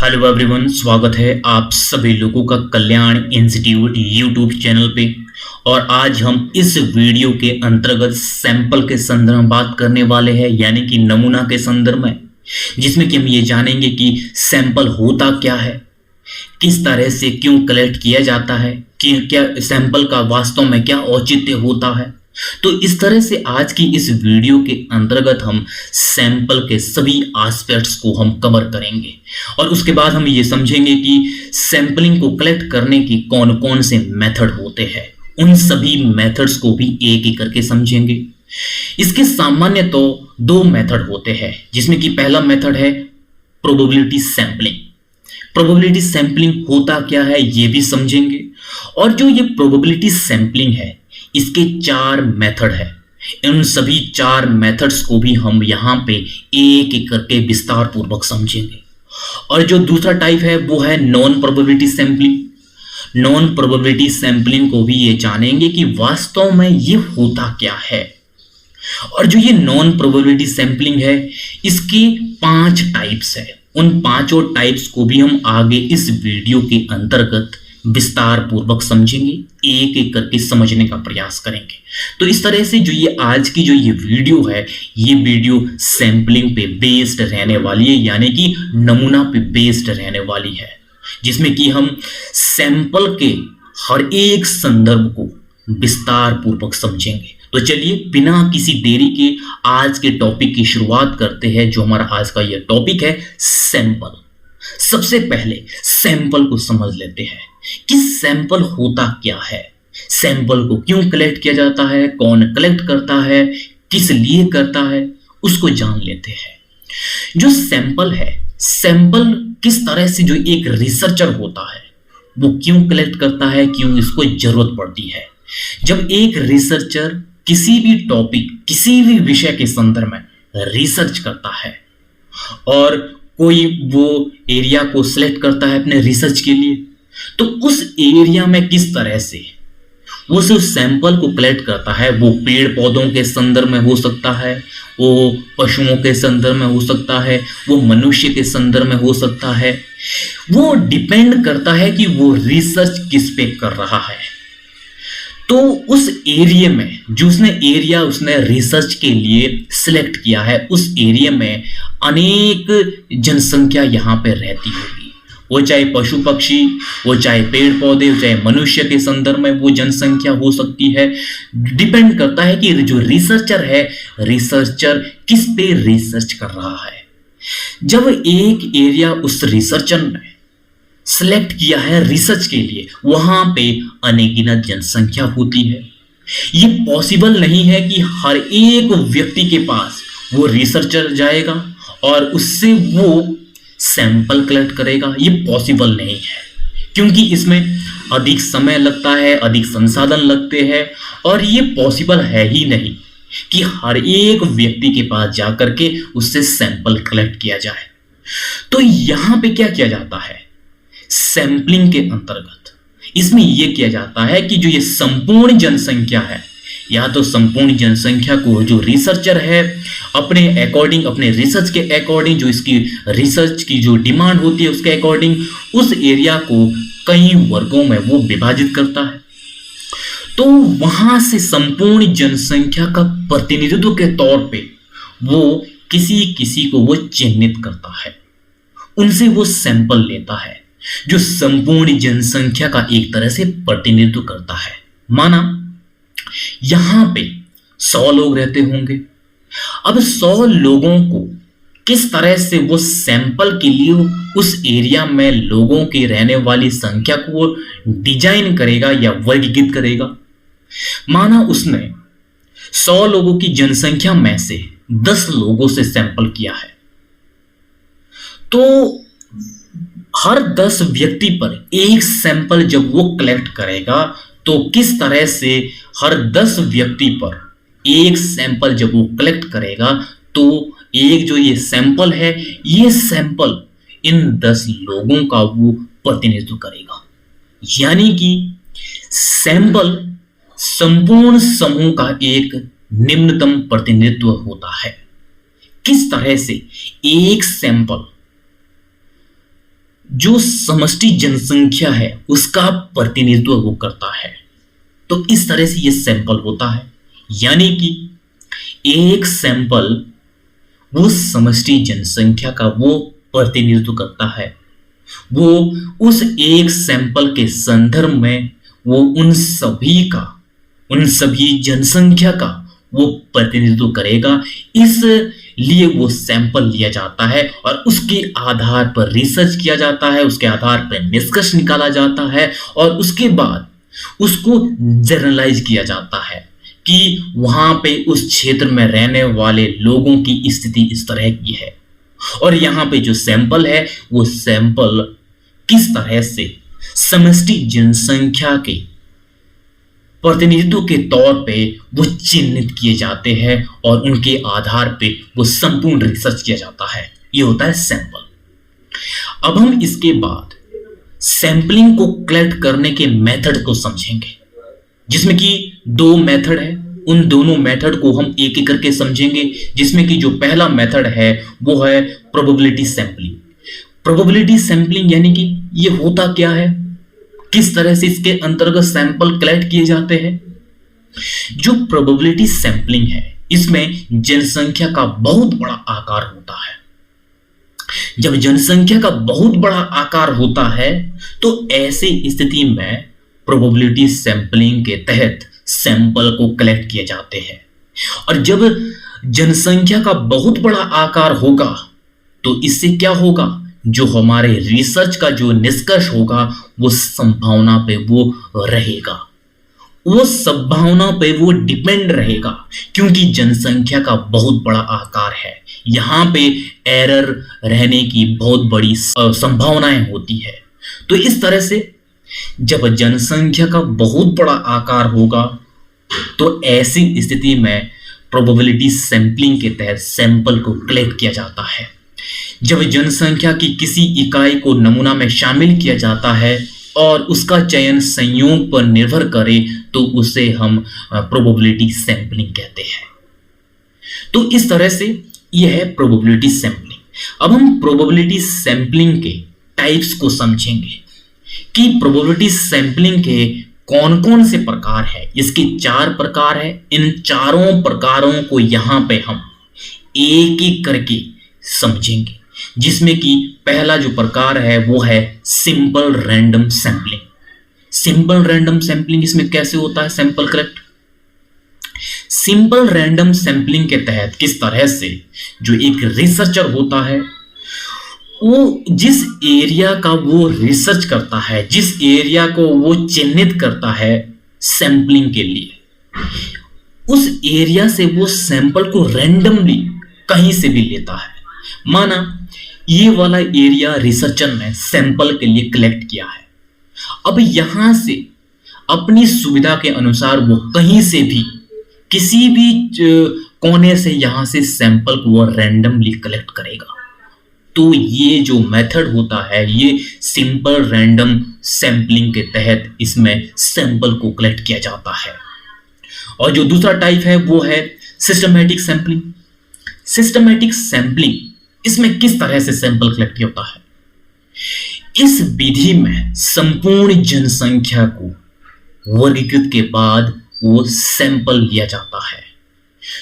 Hello everyone, स्वागत है आप सभी लोगों का कल्याण इंस्टीट्यूट यूट्यूब चैनल पे। और आज हम इस वीडियो के अंतर्गत सैंपल के संदर्भ में बात करने वाले हैं, यानी कि नमूना के संदर्भ में, जिसमें कि हम ये जानेंगे कि सैंपल होता क्या है, किस तरह से क्यों कलेक्ट किया जाता है, कि क्या सैंपल का वास्तव में क्या औचित्य होता है। तो इस तरह से आज की इस वीडियो के अंतर्गत हम सैंपल के सभी एस्पेक्ट्स को हम कवर करेंगे और उसके बाद हम ये समझेंगे कि सैंपलिंग को कलेक्ट करने की कौन कौन से मेथड होते हैं। उन सभी मेथड्स को भी एक एक करके समझेंगे। इसके सामान्य तो दो मेथड होते हैं, जिसमें कि पहला मेथड है प्रोबेबिलिटी सैंपलिंग। प्रोबेबिलिटी सैंपलिंग होता क्या है ये भी समझेंगे। और जो ये प्रोबेबिलिटी सैंपलिंग है, इसके चार मेथड है। इन सभी चार मेथड्स को भी हम यहाँ पे एक एक करके विस्तार पूर्वक समझेंगे। और जो दूसरा टाइप है वो है non probability sampling. Non probability sampling को भी ये जानेंगे कि वास्तव में ये होता क्या है। और जो ये नॉन प्रोबेबिलिटी सैंपलिंग है, इसके 5 टाइप्स है। उन पांचों टाइप्स को भी हम आगे इस वीडियो के अंतर्गत विस्तार पूर्वक समझेंगे, एक एक करके समझने का प्रयास करेंगे। तो इस तरह से जो ये आज की जो ये वीडियो है, ये वीडियो सैंपलिंग पे बेस्ड रहने वाली है, यानी कि नमूना पे बेस्ड रहने वाली है, जिसमें कि हम सैंपल के हर एक संदर्भ को विस्तार पूर्वक समझेंगे। तो चलिए बिना किसी देरी के आज के टॉपिक की शुरुआत करते हैं। जो हमारा आज का यह टॉपिक है सैंपल। सबसे पहले सैंपल को समझ लेते हैं कि सैंपल होता क्या है, सैंपल को क्यों कलेक्ट किया जाता है, कौन कलेक्ट करता है, किस लिए करता है, उसको जान लेते हैं। जो सैंपल है, सैंपल किस तरह से जो एक रिसर्चर होता है वो क्यों कलेक्ट करता है, क्यों इसको जरूरत पड़ती है। जब एक रिसर्चर किसी भी टॉपिक, किसी भी विषय के संदर्भ में रिसर्च करता है और कोई वो एरिया को सिलेक्ट करता है अपने रिसर्च के लिए, तो उस एरिया में किस तरह से वो सिर्फ सैंपल को कलेक्ट करता है। वो पेड़ पौधों के संदर्भ में हो सकता है, वो पशुओं के संदर्भ में हो सकता है, वो मनुष्य के संदर्भ में हो सकता है। वो डिपेंड करता है कि वो रिसर्च किस पे कर रहा है। तो उस एरिया में जो उसने रिसर्च के लिए सिलेक्ट किया है, उस एरिया में अनेक जनसंख्या यहाँ पे रहती होगी। वो चाहे पशु पक्षी, वो चाहे पेड़ पौधे, चाहे मनुष्य के संदर्भ में वो जनसंख्या हो सकती है। डिपेंड करता है कि जो रिसर्चर है, रिसर्चर किस पे रिसर्च कर रहा है। जब एक एरिया उस रिसर्चर ने सिलेक्ट किया है रिसर्च के लिए, वहां पे अनगिनत जनसंख्या होती है। ये पॉसिबल नहीं है कि हर एक व्यक्ति के पास वो रिसर्चर जाएगा और उससे वो सैंपल कलेक्ट करेगा। ये पॉसिबल नहीं है, क्योंकि इसमें अधिक समय लगता है, अधिक संसाधन लगते हैं, और ये पॉसिबल है ही नहीं कि हर एक व्यक्ति के पास जाकर के उससे सैंपल कलेक्ट किया जाए। तो यहां पे क्या किया जाता है सैंपलिंग के अंतर्गत, इसमें यह किया जाता है कि जो ये संपूर्ण जनसंख्या है, या तो संपूर्ण जनसंख्या को जो रिसर्चर है अपने अकॉर्डिंग, अपने रिसर्च के अकॉर्डिंग, जो इसकी रिसर्च की जो डिमांड होती है उसके अकॉर्डिंग, उस एरिया को कई वर्गों में वो विभाजित करता है। तो वहां से संपूर्ण जनसंख्या का प्रतिनिधित्व के तौर पे वो किसी किसी को वो चिन्हित करता है, उनसे वो सैंपल लेता है, जो संपूर्ण जनसंख्या का एक तरह से प्रतिनिधित्व करता है। माना यहां पे 100 लोग रहते होंगे। अब 100 लोगों को किस तरह से वो सैंपल के लिए उस एरिया में लोगों की रहने वाली संख्या को डिजाइन करेगा या वर्गीकृत करेगा। माना उसने 100 लोगों की जनसंख्या में से 10 लोगों से सैंपल किया है, तो हर 10 व्यक्ति पर एक सैंपल जब वो कलेक्ट करेगा, तो किस तरह से हर 10 व्यक्ति पर एक सैंपल जब वो कलेक्ट करेगा, तो एक जो ये सैंपल है, ये सैंपल इन 10 लोगों का वो प्रतिनिधित्व करेगा। यानी कि सैंपल संपूर्ण समूह का एक निम्नतम प्रतिनिधित्व होता है। किस तरह से एक सैंपल जो समष्टि जनसंख्या है उसका प्रतिनिधित्व वो करता है। तो इस तरह से ये सैंपल होता है, यानी कि एक सैंपल वो समष्टि जनसंख्या का वो प्रतिनिधित्व करता है। वो उस एक सैंपल के संदर्भ में वो उन सभी जनसंख्या का वो प्रतिनिधित्व करेगा। इसलिए वो सैंपल लिया जाता है और उसके आधार पर रिसर्च किया जाता है, उसके आधार पर निष्कर्ष निकाला जाता है और उसके बाद उसको जनरलाइज किया जाता है कि वहां पे उस क्षेत्र में रहने वाले लोगों की स्थिति इस तरह की है और यहाँ पे जो सैंपल है वो सैंपल किस तरह से समष्टि जनसंख्या के प्रतिनिधित्व के तौर पे वो चिन्हित किए जाते हैं और उनके आधार पे वो संपूर्ण रिसर्च किया जाता है। ये होता है सैंपल। अब हम इसके बाद सैंपलिंग को कलेक्ट करने के मेथड को समझेंगे, जिसमें कि दो मेथड है। उन दोनों मेथड को हम एक एक करके समझेंगे, जिसमें कि जो पहला मेथड है वो है प्रोबेबिलिटी सैंपलिंग। प्रोबेबिलिटी सैंपलिंग यानी कि ये होता क्या है, किस तरह से इसके अंतर्गत सैंपल कलेक्ट किए जाते हैं। जो प्रोबेबिलिटी सैंपलिंग है इसमें जनसंख्या का बहुत बड़ा आकार होता है। जब जनसंख्या का बहुत बड़ा आकार होता है तो ऐसी स्थिति में प्रोबेबिलिटी सैंपलिंग के तहत सैंपल को कलेक्ट किए जाते हैं। और जब जनसंख्या का बहुत बड़ा आकार होगा तो इससे क्या होगा, जो हमारे रिसर्च का जो निष्कर्ष होगा वो संभावना पे वो रहेगा, वो संभावना पे वो डिपेंड रहेगा, क्योंकि जनसंख्या का बहुत बड़ा आकार है। यहाँ पे एरर रहने की बहुत बड़ी संभावनाएं होती है। तो इस तरह से जब जनसंख्या का बहुत बड़ा आकार होगा तो ऐसी स्थिति में प्रोबेबिलिटी सैंपलिंग के तहत सैंपल को कलेक्ट किया जाता है। जब जनसंख्या की किसी इकाई को नमूना में शामिल किया जाता है और उसका चयन संयोग पर निर्भर करे तो उसे हम प्रोबेबिलिटी सैंपलिंग कहते हैं। तो इस तरह से यह है प्रोबेबिलिटी सैंपलिंग। अब हम प्रोबेबिलिटी सैंपलिंग के टाइप्स को समझेंगे कि प्रोबेबिलिटी सैंपलिंग के कौन कौन से प्रकार है। इसके 4 प्रकार है। इन चारों प्रकारों को यहां पे हम एक एक करके समझेंगे, जिसमें कि पहला जो प्रकार है वो है simple random sampling. Simple random sampling इसमें कैसे होता है sample collect. Simple random sampling के तहत किस तरह से जो एक रिसर्चर होता है वो जिस एरिया का वो रिसर्च करता है, जिस एरिया को वो चिन्हित करता है सैंपलिंग के लिए, उस एरिया से वो सैंपल को रैंडमली कहीं से भी लेता है। माना ये वाला एरिया रिसर्चर ने सैंपल के लिए कलेक्ट किया है। अब यहां से अपनी सुविधा के अनुसार वो कहीं से भी किसी भी कोने से यहां से सैंपल को वो रैंडमली कलेक्ट करेगा। तो ये जो मेथड होता है ये सिंपल रैंडम सैंपलिंग के तहत इसमें सैंपल को कलेक्ट किया जाता है। और जो दूसरा टाइप है वो है सिस्टमैटिक सैंपलिंग। सिस्टमैटिक सैंपलिंग इसमें किस तरह से सैंपल कलेक्ट होता है। इस विधि में संपूर्ण जनसंख्या को वर्गीकृत के बाद वो सैंपल लिया जाता है।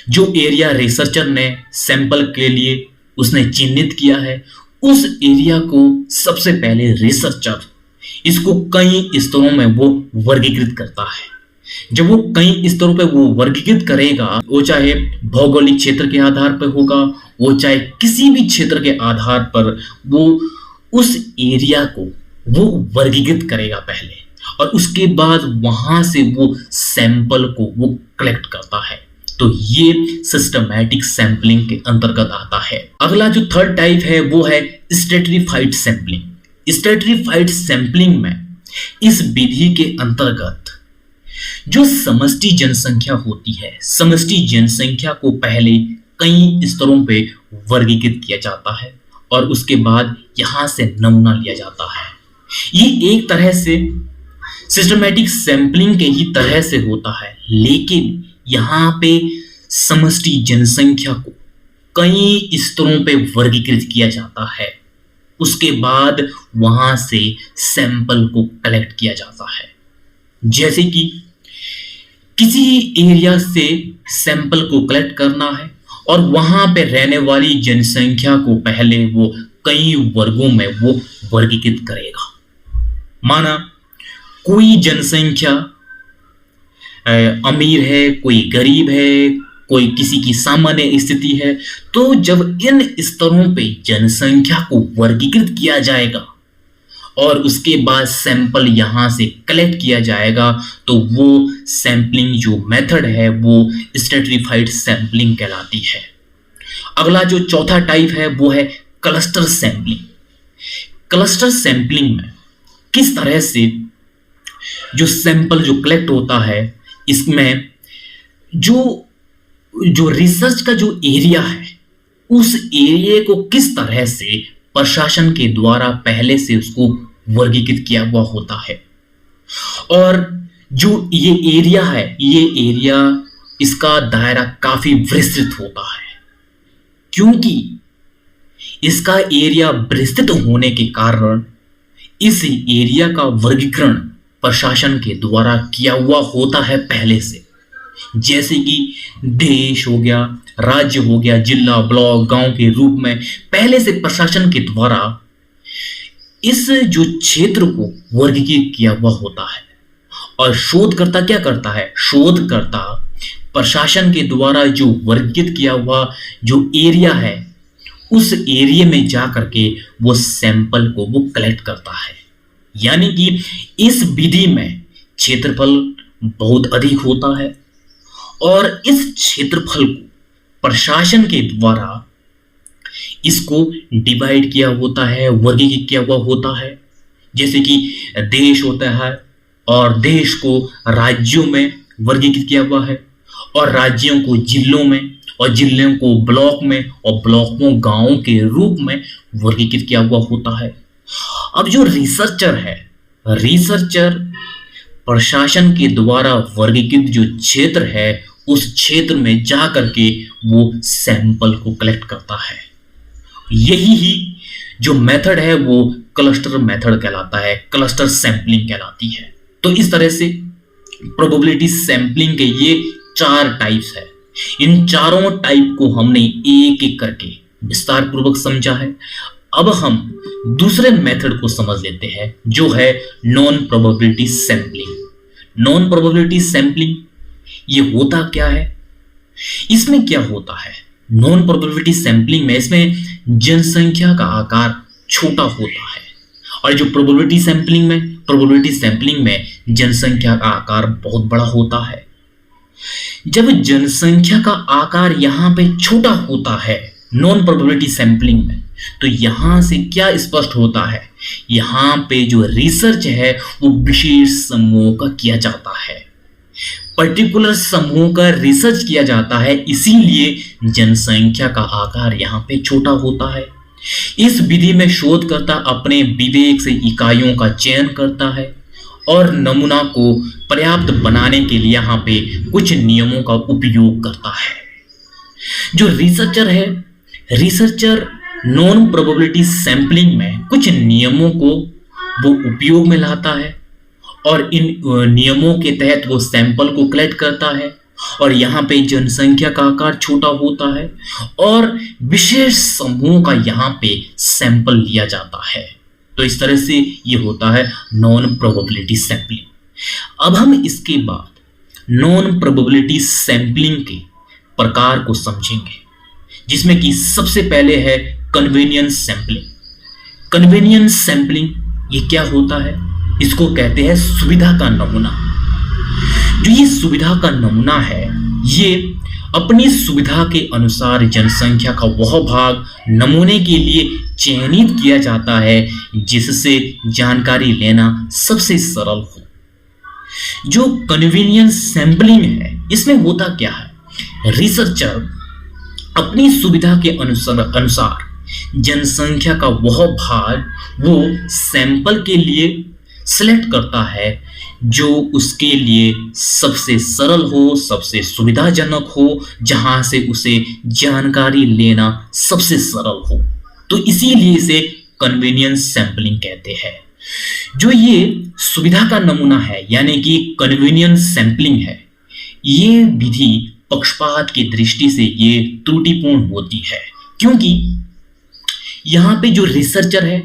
जो एरिया रिसर्चर ने सैंपल के लिए उसने चिन्हित किया है, उस एरिया को सबसे पहले रिसर्चर इसको कई स्तरों में वो वर्गीकृत करता है। जब वो कई स्तरों पे वो वर्गीकृत करेगा, वो चाहे भौगोलिक क्षेत्र के आधार पर होगा, वो चाहे किसी भी क्षेत्र के आधार पर, वो उस एरिया को वो वर्गीकृत करेगा पहले और उसके बाद वहां से वो सैंपल को वो कलेक्ट करता है। तो ये सिस्टमैटिक सैंपलिंग के अंतर्गत आता है। अगला जो थर्ड टाइप है वो है स्ट्रैटिफाइड सैंपलिंग। स्ट्रैटिफाइड सैंपलिंग में इस विधि के अंतर्गत जो समष्टि जनसंख्या होती है, समष्टि जनसंख्या को पहले कई स्तरों पे वर्गीकृत किया जाता है और उसके बाद यहां से नमूना लिया जाता है। ये एक तरह से सिस्टमैटिक सैंपलिंग के ही तरह से होता है, लेकिन यहां पे समष्टि जनसंख्या को कई स्तरों पे वर्गीकृत किया जाता है। उसके बाद वहां से सैंपल को कलेक्ट किया जाता है। जैसे कि किसी एरिया से सैंपल को कलेक्ट करना है और वहां पे रहने वाली जनसंख्या को पहले वो कई वर्गों में वो वर्गीकृत करेगा। माना कोई जनसंख्या अमीर है, कोई गरीब है, कोई किसी की सामान्य स्थिति है, तो जब इन स्तरों पे जनसंख्या को वर्गीकृत किया जाएगा और उसके बाद सैंपल यहां से कलेक्ट किया जाएगा, तो वो सैंपलिंग जो मेथड है वो स्ट्रैटिफाइड सैंपलिंग कहलाती है। अगला जो चौथा टाइप है वो है क्लस्टर सैंपलिंग। क्लस्टर सैंपलिंग में किस तरह से जो सैंपल जो कलेक्ट होता है, इसमें जो रिसर्च का जो एरिया है उस एरिया को किस तरह से प्रशासन के द्वारा पहले से उसको वर्गीकृत किया हुआ होता है। और जो ये एरिया है, ये एरिया इसका दायरा काफी विस्तृत होता है, क्योंकि इसका एरिया विस्तृत होने के कारण इस एरिया का वर्गीकरण प्रशासन के द्वारा किया हुआ होता है पहले से। जैसे कि देश हो गया, राज्य हो गया, जिला, ब्लॉक, गांव के रूप में पहले से प्रशासन के द्वारा इस जो क्षेत्र को वर्गीकृत किया हुआ होता है। और शोधकर्ता क्या करता है? शोधकर्ता प्रशासन के द्वारा जो वर्गीकृत किया हुआ जो एरिया है उस एरिया में जा करके वो सैंपल को वो कलेक्ट करता है। यानी कि इस विधि में क्षेत्रफल बहुत अधिक होता है और इस क्षेत्रफल को प्रशासन के द्वारा इसको डिवाइड किया होता है, वर्गीकृत किया हुआ होता है। जैसे कि देश होता है और देश को राज्यों में वर्गीकृत किया हुआ है और राज्यों को जिलों में और जिलों को ब्लॉक में और ब्लॉक को गांवों के रूप में वर्गीकृत किया हुआ होता है। अब जो रिसर्चर है, रिसर्चर प्रशासन के द्वारा वर्गीकृत जो क्षेत्र है उस क्षेत्र में जा करके वो सैंपल को कलेक्ट करता है। यही ही जो मेथड है वो क्लस्टर मेथड कहलाता है, क्लस्टर सैंपलिंग कहलाती है। तो इस तरह से प्रोबेबिलिटी सैंपलिंग के ये 4 टाइप्स है। इन चारों टाइप को हमने एक एक करके विस्तार पूर्वक समझा है। अब हम दूसरे मेथड को समझ लेते हैं जो है non probability sampling. Non probability sampling ये होता क्या है? इसमें क्या होता है? नॉन प्रोबेबिलिटी सैंपलिंग में इसमें जनसंख्या का आकार छोटा होता है और जो प्रोबेबिलिटी सैंपलिंग में जनसंख्या का आकार बहुत बड़ा होता है। जब जनसंख्या का आकार यहां पे छोटा होता है नॉन प्रोबेबिलिटी सैंपलिंग में, तो यहां से क्या स्पष्ट होता है? यहां पे जो रिसर्च है वो विशेष समूहों का किया जाता है, पर्टिकुलर समूह का रिसर्च किया जाता है, इसीलिए जनसंख्या का आकार यहां पे छोटा होता है। इस विधि में शोधकर्ता अपने विवेक से इकाइयों का चयन करता है और नमूना को पर्याप्त बनाने के लिए यहाँ पे कुछ नियमों का उपयोग करता है। जो रिसर्चर है, रिसर्चर नॉन प्रोबेबिलिटी सैंपलिंग में कुछ नियमों को वो उपयोग में लाता है और इन नियमों के तहत वो सैंपल को कलेक्ट करता है और यहाँ पे जनसंख्या का आकार छोटा होता है और विशेष समूह का यहाँ पे सैंपल लिया जाता है। तो इस तरह से ये होता है नॉन प्रोबेबिलिटी सैंपलिंग। अब हम इसके बाद नॉन प्रोबेबिलिटी सैंपलिंग के प्रकार को समझेंगे, जिसमें कि सबसे पहले है कन्वीनियंस सैंपलिंग। कन्वीनियंस सैंपलिंग ये क्या होता है? इसको कहते हैं सुविधा का नमूना। जो ये सुविधा का नमूना है, ये अपनी सुविधा के अनुसार जनसंख्या का वह भाग नमूने के लिए चयनित किया जाता है जिससे जानकारी लेना सबसे सरल हो। जो कन्वीनियंस सैंपलिंग है, इसमें होता क्या है? रिसर्चर अपनी सुविधा के अनुसार जनसंख्या का वह भाग वो सैंपल के लिए सिलेक्ट करता है जो उसके लिए सबसे सरल हो, सबसे सुविधाजनक हो, जहां से उसे जानकारी लेना सबसे सरल हो। तो इसीलिए इसे कन्वीनियंस सैंपलिंग कहते हैं। जो ये सुविधा का नमूना है यानी कि कन्वीनियंस सैंपलिंग है, ये विधि पक्षपात की दृष्टि से ये त्रुटिपूर्ण होती है, क्योंकि यहां पे जो रिसर्चर है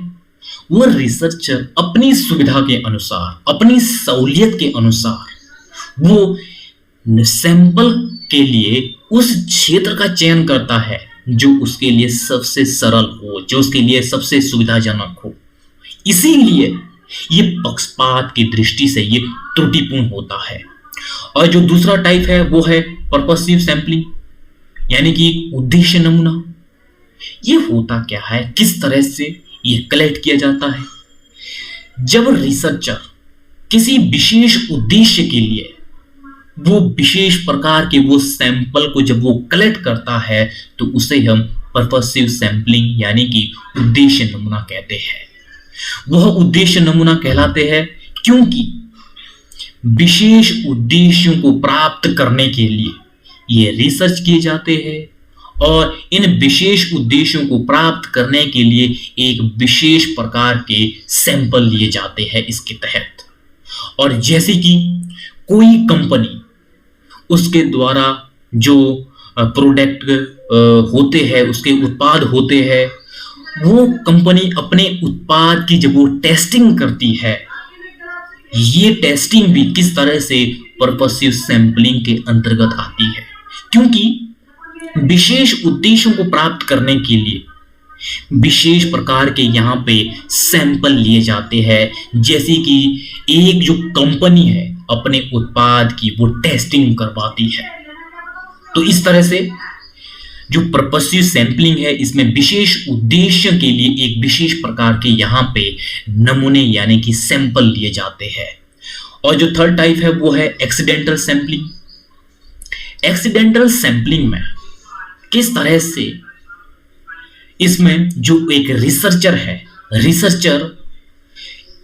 वो रिसर्चर अपनी सुविधा के अनुसार, अपनी सहूलियत के अनुसार वो सैंपल के लिए उस क्षेत्र का चयन करता है जो उसके लिए सबसे सरल हो, जो उसके लिए सबसे सुविधाजनक हो। इसीलिए ये पक्षपात की दृष्टि से ये त्रुटिपूर्ण होता है। और जो दूसरा टाइप है वो है पर्पसिव सैंपलिंग यानी कि उद्देश्य नमूना। ये होता क्या है, किस तरह से ये कलेक्ट किया जाता है? जब रिसर्चर किसी विशेष उद्देश्य के लिए वो विशेष प्रकार के वो सैंपल को जब वो कलेक्ट करता है तो उसे हम पर्पसिव सैंपलिंग यानी कि उद्देश्य नमूना कहते हैं। वह उद्देश्य नमूना कहलाते हैं क्योंकि विशेष उद्देश्यों को प्राप्त करने के लिए ये रिसर्च किए जाते हैं और इन विशेष उद्देश्यों को प्राप्त करने के लिए एक विशेष प्रकार के सैंपल लिए जाते हैं इसके तहत। और जैसे कि कोई कंपनी उसके द्वारा जो प्रोडक्ट होते हैं, उसके उत्पाद होते हैं, वो कंपनी अपने उत्पाद की जब वो टेस्टिंग करती है, ये टेस्टिंग भी किस तरह से पर्पसिव सैंपलिंग के अंतर्गत आती है, क्योंकि विशेष उद्देश्यों को प्राप्त करने के लिए विशेष प्रकार के यहाँ पे सैंपल लिए जाते हैं। जैसे कि एक जो कंपनी है अपने उत्पाद की वो टेस्टिंग करवाती है, तो इस तरह से जो पर्पसिव सैंपलिंग है इसमें विशेष उद्देश्य के लिए एक विशेष प्रकार के यहाँ पे नमूने यानी कि सैंपल लिए जाते हैं। और जो थर्ड टाइप है वो है एक्सीडेंटल सैंपलिंग। एक्सीडेंटल सैंपलिंग में किस तरह से इसमें जो एक रिसर्चर है, रिसर्चर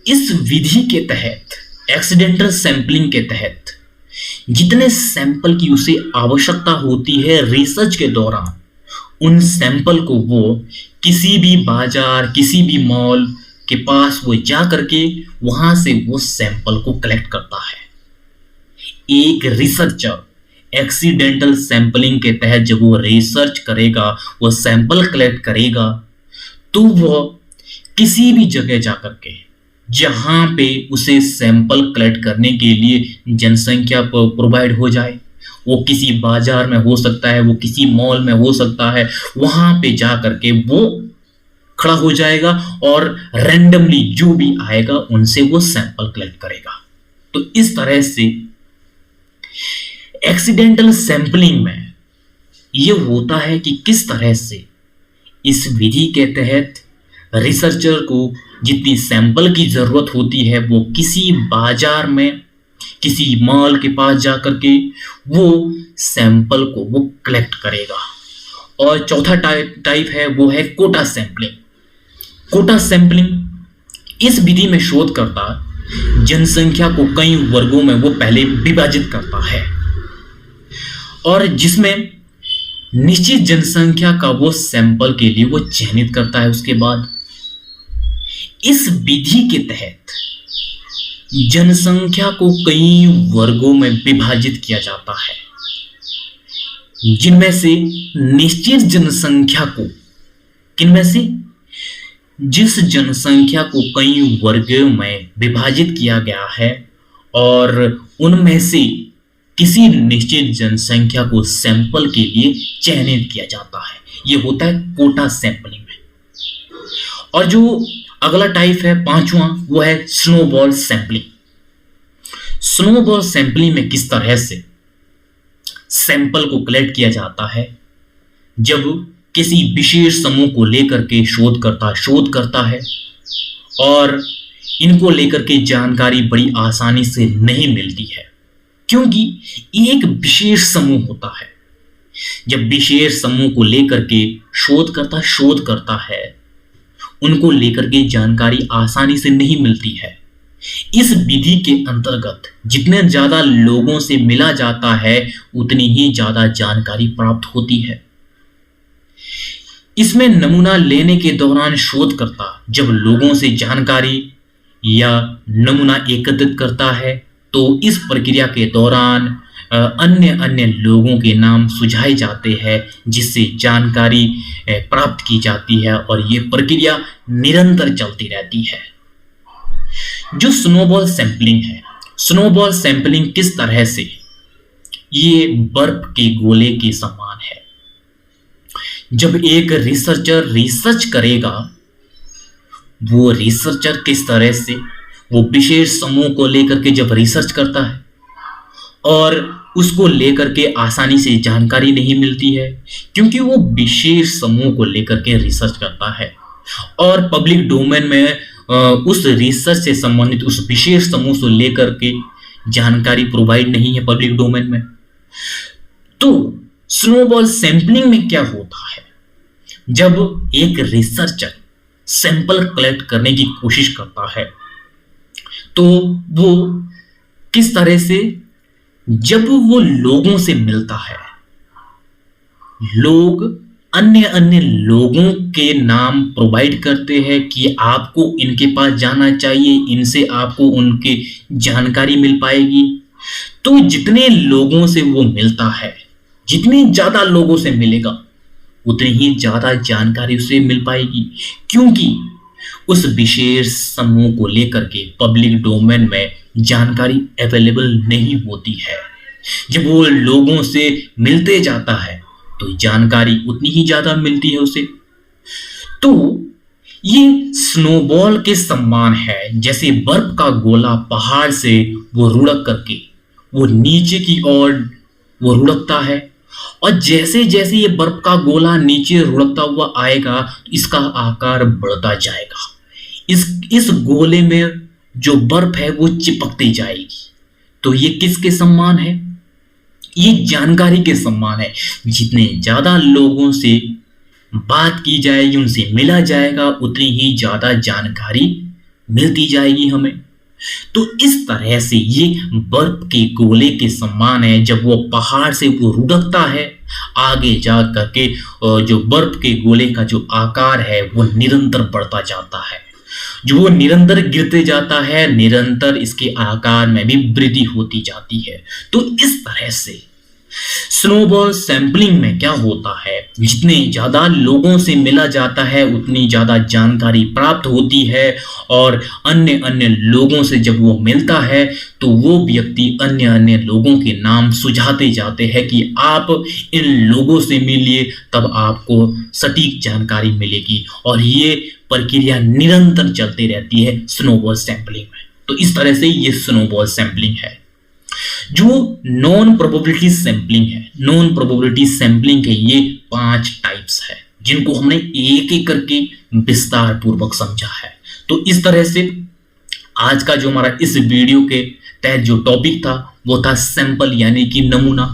इस विधि के तहत, एक्सीडेंटल सैंपलिंग के तहत जितने सैंपल की उसे आवश्यकता होती है रिसर्च के दौरान, उन सैंपल को वो किसी भी बाजार, किसी भी मॉल के पास वो जा करके वहां से वो सैंपल को कलेक्ट करता है। एक रिसर्चर एक्सीडेंटल सैंपलिंग के तहत जब वो रिसर्च करेगा, वो सैंपल कलेक्ट करेगा, तो वो किसी भी जगह जाकर के जहां पे उसे सैंपल कलेक्ट करने के लिए जनसंख्या प्रोवाइड हो जाए, वो किसी बाजार में हो सकता है, वो किसी मॉल में हो सकता है, वहां पे जा करके वो खड़ा हो जाएगा और रैंडमली जो भी आएगा उनसे वो सैंपल कलेक्ट करेगा। तो इस तरह से एक्सीडेंटल सैंपलिंग में ये होता है कि किस तरह से इस विधि के तहत रिसर्चर को जितनी सैंपल की जरूरत होती है वो किसी बाजार में, किसी मॉल के पास जाकर के वो सैंपल को वो कलेक्ट करेगा। और चौथा टाइप है वो है कोटा सैंपलिंग। कोटा सैंपलिंग इस विधि में शोधकर्ता जनसंख्या को कई वर्गों में वो पहले विभाजित करता है और जिसमें निश्चित जनसंख्या का वो सैंपल के लिए वो चयनित करता है। उसके बाद इस विधि के तहत जनसंख्या को कई वर्गों में विभाजित किया जाता है, जिनमें से निश्चित जनसंख्या को, किनमें से, जिस जनसंख्या को कई वर्गों में विभाजित किया गया है और उनमें से किसी निश्चित जनसंख्या को सैंपल के लिए चयनित किया जाता है। यह होता है कोटा सैंपलिंग में। और जो अगला टाइप है पांचवा, वो है स्नोबॉल सैंपलिंग। स्नोबॉल सैंपलिंग में किस तरह से सैंपल को कलेक्ट किया जाता है, जब किसी विशेष समूह को लेकर के शोध करता है और इनको लेकर के जानकारी बड़ी आसानी से नहीं मिलती है, क्योंकि एक विशेष समूह होता है। जब विशेष समूह को लेकर के शोध करता है, उनको लेकर के जानकारी आसानी से नहीं मिलती है। इस विधि के अंतर्गत जितने ज्यादा लोगों से मिला जाता है उतनी ही ज्यादा जानकारी प्राप्त होती है। इसमें नमूना लेने के दौरान शोधकर्ता जब लोगों से जानकारी या नमूना एकत्रित करता है तो इस प्रक्रिया के दौरान अन्य अन्य लोगों के नाम सुझाए जाते हैं जिससे जानकारी प्राप्त की जाती है और ये प्रक्रिया निरंतर चलती रहती है। जो स्नोबॉल सैंपलिंग है, स्नोबॉल सैंपलिंग किस तरह से ये बर्फ के गोले के समान है। जब एक रिसर्चर रिसर्च करेगा, वो रिसर्चर किस तरह से वो विशेष समूह को लेकर के जब रिसर्च करता है और उसको लेकर के आसानी से जानकारी नहीं मिलती है क्योंकि वो विशेष समूह को लेकर के रिसर्च करता है और पब्लिक डोमेन में उस रिसर्च से संबंधित उस विशेष समूह से लेकर के जानकारी प्रोवाइड नहीं है पब्लिक डोमेन में। तो स्नोबॉल सैंपलिंग में क्या होता है, जब एक रिसर्चर सैंपल कलेक्ट करने की कोशिश करता है तो वो किस तरह से, जब वो लोगों से मिलता है, लोग अन्य अन्य लोगों के नाम प्रोवाइड करते हैं कि आपको इनके पास जाना चाहिए, इनसे आपको उनके जानकारी मिल पाएगी। तो जितने लोगों से वो मिलता है, जितने ज्यादा लोगों से मिलेगा उतनी ही ज्यादा जानकारी उसे मिल पाएगी क्योंकि उस विशेष समूह को लेकर के पब्लिक डोमेन में जानकारी अवेलेबल नहीं होती है। जब वो लोगों से मिलते जाता है तो जानकारी उतनी ही ज्यादा मिलती है उसे। तो ये स्नोबॉल के समान है, जैसे बर्फ का गोला पहाड़ से वो रुढ़क करके वो नीचे की ओर वो रुढ़कता है और जैसे जैसे ये बर्फ का गोला नीचे रुढ़कता हुआ आएगा इसका आकार बढ़ता जाएगा। इस गोले में जो बर्फ है वो चिपकती जाएगी। तो ये किसके समान है, ये जानकारी के समान है। जितने ज्यादा लोगों से बात की जाएगी, उनसे मिला जाएगा, उतनी ही ज्यादा जानकारी मिलती जाएगी हमें। तो इस तरह से ये बर्फ के गोले के समान है। जब वो पहाड़ से वो रुढ़कता है आगे जा करके जो बर्फ के गोले का जो आकार है वो निरंतर बढ़ता जाता है। जो वो निरंतर गिरते जाता है, निरंतर इसके आकार में भी वृद्धि होती जाती है। तो इस तरह से स्नोबॉल सैंपलिंग में क्या होता है, जितने ज्यादा लोगों से मिला जाता है उतनी ज्यादा जानकारी प्राप्त होती है और अन्य अन्य लोगों से जब वो मिलता है तो वो व्यक्ति अन्य अन्य लोगों के नाम सुझाते जाते हैं कि आप इन लोगों से मिलिए, तब आपको सटीक जानकारी मिलेगी। और ये प्रक्रिया निरंतर चलती रहती है स्नोबॉल सैंपलिंग में। तो इस तरह से ये स्नोबॉल सैंपलिंग है। जो नॉन प्रोबेबिलिटी सैंपलिंग है, नॉन प्रोबेबिलिटी सैंपलिंग के ये 5 टाइप्स है जिनको हमने एक एक करके विस्तार पूर्वक समझा है। तो इस तरह से आज का जो हमारा इस वीडियो के तहत जो टॉपिक था वो था सैंपल यानी कि नमूना,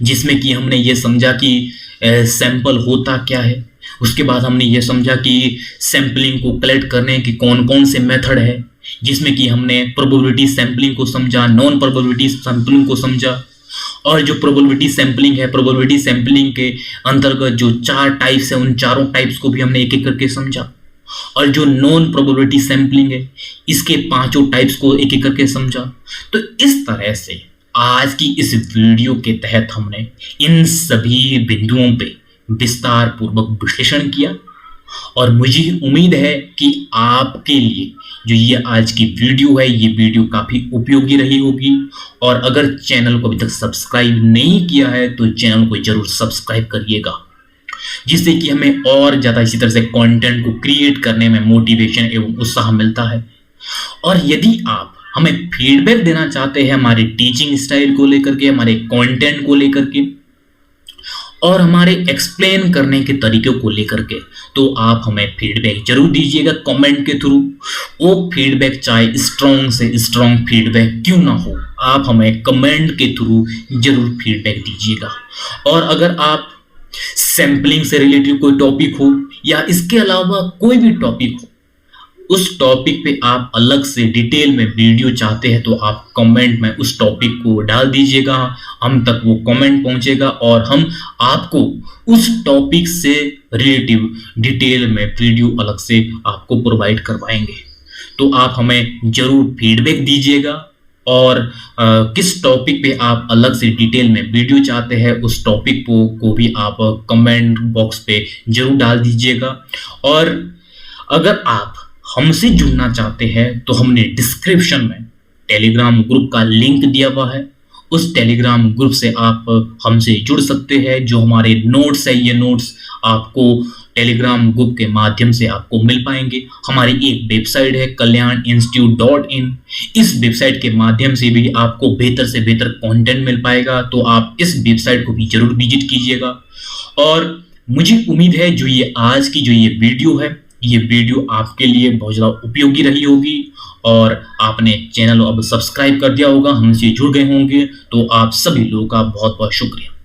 जिसमें कि हमने ये समझा कि सैंपल होता क्या है। उसके बाद हमने ये समझा कि सैंपलिंग को कलेक्ट करने के कौन कौन से मेथड है, जिसमें कि हमने प्रोबेबिलिटी सैंपलिंग को समझा, नॉन प्रोबेबिलिटी सैंपलिंग को समझा। और जो प्रोबेबिलिटी सैंपलिंग है, प्रोबेबिलिटी सैंपलिंग के अंतर्गत जो 4 टाइप्स है उन चारों टाइप्स को भी हमने एक एक करके समझा। और जो नॉन प्रोबेबिलिटी सैंपलिंग है इसके 5 टाइप्स को एक एक करके समझा। तो इस तरह से आज की इस वीडियो के तहत हमने इन सभी बिंदुओं पे विस्तार पूर्वक विश्लेषण किया और मुझे उम्मीद है कि आपके लिए जो ये आज की वीडियो है ये वीडियो काफी उपयोगी रही होगी। और अगर चैनल को अभी तक सब्सक्राइब नहीं किया है तो चैनल को जरूर सब्सक्राइब करिएगा, जिससे कि हमें और ज्यादा इसी तरह से कंटेंट को क्रिएट करने में मोटिवेशन एवं उत्साह मिलता है। और यदि आप हमें फीडबैक देना चाहते हैं हमारे टीचिंग स्टाइल को लेकर के, हमारे कंटेंट को लेकर के और हमारे एक्सप्लेन करने के तरीके को लेकर के, तो आप हमें फीडबैक जरूर दीजिएगा कमेंट के थ्रू। वो फीडबैक चाहे स्ट्रॉन्ग से स्ट्रॉन्ग फीडबैक क्यों ना हो, आप हमें कमेंट के थ्रू जरूर फीडबैक दीजिएगा। और अगर आप सैंपलिंग से रिलेटेड कोई टॉपिक हो या इसके अलावा कोई भी टॉपिक हो, उस टॉपिक पे आप अलग से डिटेल में वीडियो चाहते हैं तो आप कमेंट में उस टॉपिक को डाल दीजिएगा, हम तक वो कमेंट पहुंचेगा और हम आपको उस टॉपिक से रिलेटिव डिटेल में वीडियो अलग से आपको प्रोवाइड करवाएंगे। तो आप हमें जरूर फीडबैक दीजिएगा और किस टॉपिक पे आप अलग से डिटेल में वीडियो चाहते हैं उस टॉपिक को भी आप कमेंट बॉक्स पे जरूर डाल दीजिएगा। और अगर आप हमसे जुड़ना चाहते हैं तो हमने डिस्क्रिप्शन में टेलीग्राम ग्रुप का लिंक दिया हुआ है, उस टेलीग्राम ग्रुप से आप हमसे जुड़ सकते हैं। जो हमारे नोट्स है ये नोट्स आपको टेलीग्राम ग्रुप के माध्यम से आपको मिल पाएंगे। हमारी एक वेबसाइट है kalyaninstitute.in, इस वेबसाइट के माध्यम से भी आपको बेहतर से बेहतर कंटेंट मिल पाएगा, तो आप इस वेबसाइट को भी जरूर विजिट कीजिएगा। और मुझे उम्मीद है जो ये आज की जो ये वीडियो है, ये वीडियो आपके लिए बहुत ज़्यादा उपयोगी रही होगी और आपने चैनल अब सब्सक्राइब कर दिया होगा, हमसे जुड़ गए होंगे, तो आप सभी लोगों का बहुत बहुत शुक्रिया।